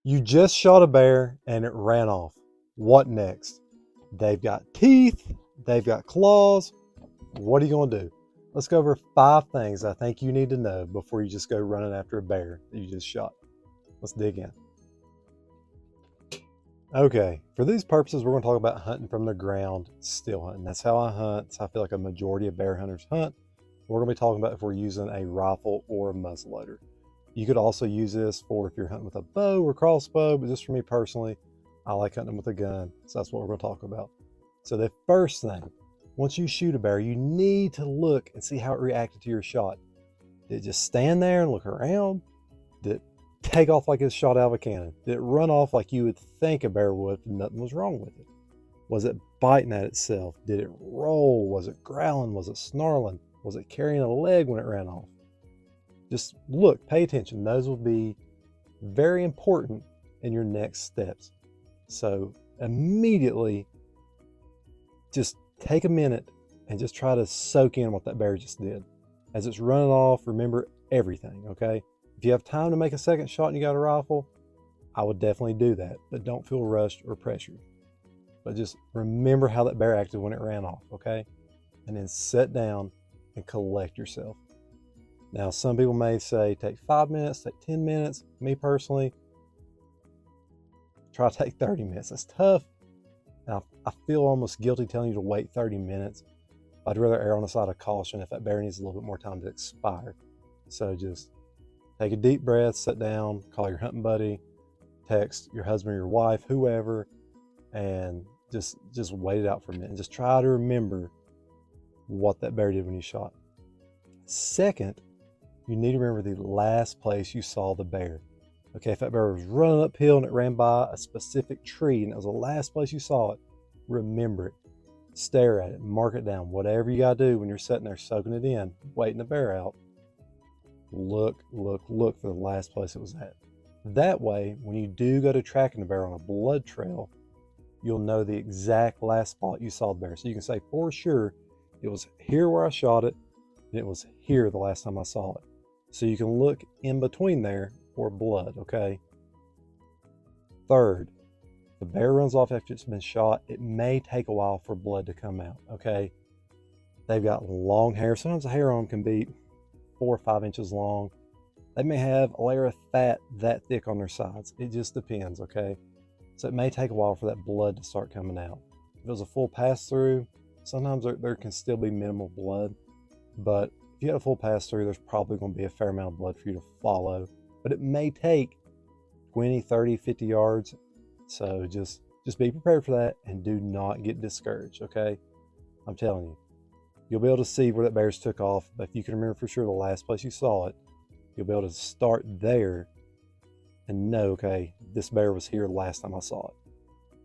You just shot a bear and it ran off. What next? They've got teeth, they've got claws. What are you going to do? Let's go over 5 things I think you need to know before you just go running after a bear that you just shot. Let's dig in. Okay, for these purposes, we're going to talk about hunting from the ground, still hunting. That's how I hunt. So I feel like a majority of bear hunters hunt. We're going to be talking about if we're using a rifle or a muzzleloader. You could also use this for if you're hunting with a bow or crossbow, but just for me personally, I like hunting with a gun. So that's what we're going to talk about. So the first thing, once you shoot a bear, you need to look and see how it reacted to your shot. Did it just stand there and look around? Did it take off like it's shot out of a cannon? Did it run off like you would think a bear would if nothing was wrong with it? Was it biting at itself? Did it roll? Was it growling? Was it snarling? Was it carrying a leg when it ran off? Just look, pay attention. Those will be very important in your next steps. So immediately, just take a minute and just try to soak in what that bear just did. As it's running off, remember everything, okay? If you have time to make a second shot and you got a rifle, I would definitely do that, but don't feel rushed or pressured. But just remember how that bear acted when it ran off, okay? And then sit down and collect yourself. Now, some people may say take 5 minutes, take 10 minutes. Me personally, try to take 30 minutes. That's tough. And I feel almost guilty telling you to wait 30 minutes. I'd rather err on the side of caution if that bear needs a little bit more time to expire. So just take a deep breath, sit down, call your hunting buddy, text your husband or your wife, whoever, and just wait it out for a minute and just try to remember what that bear did when you shot. Second, you need to remember the last place you saw the bear. Okay, if that bear was running uphill and it ran by a specific tree and it was the last place you saw it, remember it. Stare at it, mark it down. Whatever you got to do when you're sitting there soaking it in, waiting the bear out, look for the last place it was at. That way, when you do go to tracking the bear on a blood trail, you'll know the exact last spot you saw the bear. So you can say for sure, it was here where I shot it, and it was here the last time I saw it. So you can look in between there for blood, okay? Third, the bear runs off after it's been shot. It may take a while for blood to come out, okay? They've got long hair. Sometimes the hair on them can be 4 or 5 inches long. They may have a layer of fat that thick on their sides. It just depends, okay? So it may take a while for that blood to start coming out. If it was a full pass through, sometimes there can still be minimal blood, but if you had a full pass through, there's probably going to be a fair amount of blood for you to follow, but it may take 20, 30, 50 yards. So just be prepared for that and do not get discouraged, okay? I'm telling you, you'll be able to see where that bear's took off, but if you can remember for sure the last place you saw it, you'll be able to start there and know, okay, this bear was here last time I saw it.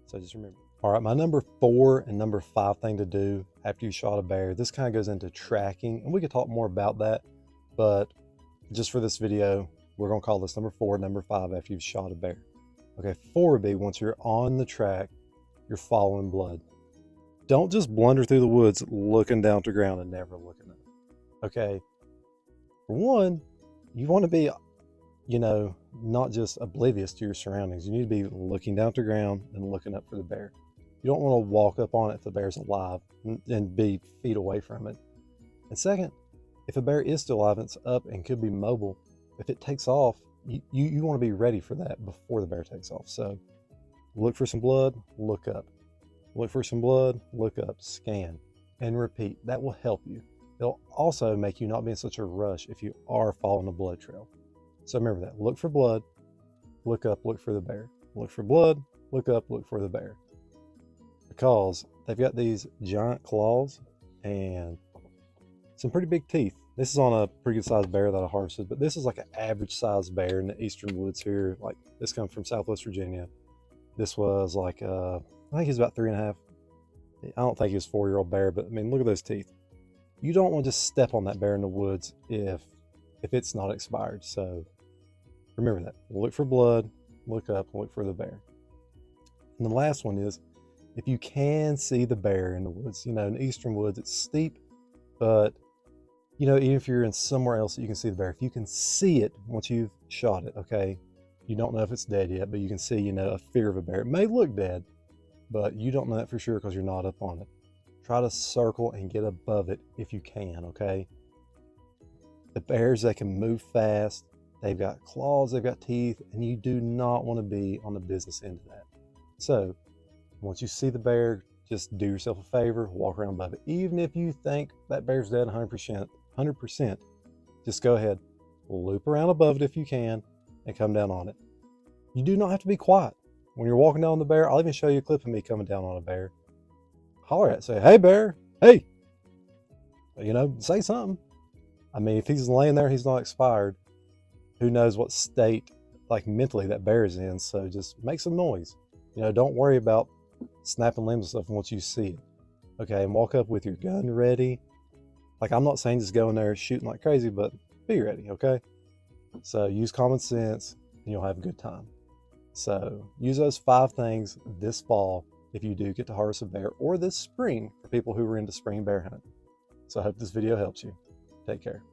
So just remember. All right, my number 4 and number 5 thing to do after you shot a bear, this kind of goes into tracking, and we could talk more about that, but just for this video, we're going to call this number 4, number 5 after you've shot a bear. Okay, 4 would be once you're on the track, you're following blood. Don't just blunder through the woods looking down to ground and never looking up. Okay, for one, you want to be, not just oblivious to your surroundings. You need to be looking down to ground and looking up for the bear. You don't want to walk up on it if the bear's alive and be feet away from it. And second, if a bear is still alive and it's up and could be mobile, if it takes off, you want to be ready for that before the bear takes off. So look for some blood, look up. Look for some blood, look up, scan, and repeat. That will help you. It'll also make you not be in such a rush if you are following a blood trail. So remember that. Look for blood, look up, look for the bear. Look for blood, look up, look for the bear. Because they've got these giant claws and some pretty big teeth. This is on a pretty good sized bear that I harvested, but this is like an average sized bear in the eastern woods here. Like this comes from Southwest Virginia. This was like, I think he's about 3.5. I don't think he was a 4-year-old bear, but I mean, look at those teeth. You don't want to just step on that bear in the woods if it's not expired. So remember that. Look for blood, look up, look for the bear. And the last one is, if you can see the bear in the woods, in the eastern woods, it's steep, but even if you're in somewhere else that you can see the bear, if you can see it once you've shot it, okay, You don't know if it's dead yet, but you can see, you know, a figure of a bear. It may look dead, but you don't know that for sure because you're not up on it. Try to circle and get above it if you can, okay? The bears, they can move fast. They've got claws, they've got teeth, and you do not want to be on the business end of that. So once you see the bear, just do yourself a favor, walk around above it. Even if you think that bear's dead 100%, just go ahead, loop around above it if you can, and come down on it. You do not have to be quiet. When you're walking down the bear, I'll even show you a clip of me coming down on a bear. Holler at it, say, hey bear, hey, you know, say something. I mean, if he's laying there, he's not expired, who knows what state, like mentally, that bear is in. So just make some noise. You know, don't worry about snapping limbs and stuff once you see it. Okay, and walk up with your gun ready. Like, I'm not saying just go in there shooting like crazy, but be ready, okay? So use common sense and you'll have a good time. So use those 5 things this fall if you do get to harvest a bear, or this spring for people who are into spring bear hunting. So I hope this video helps you. Take care.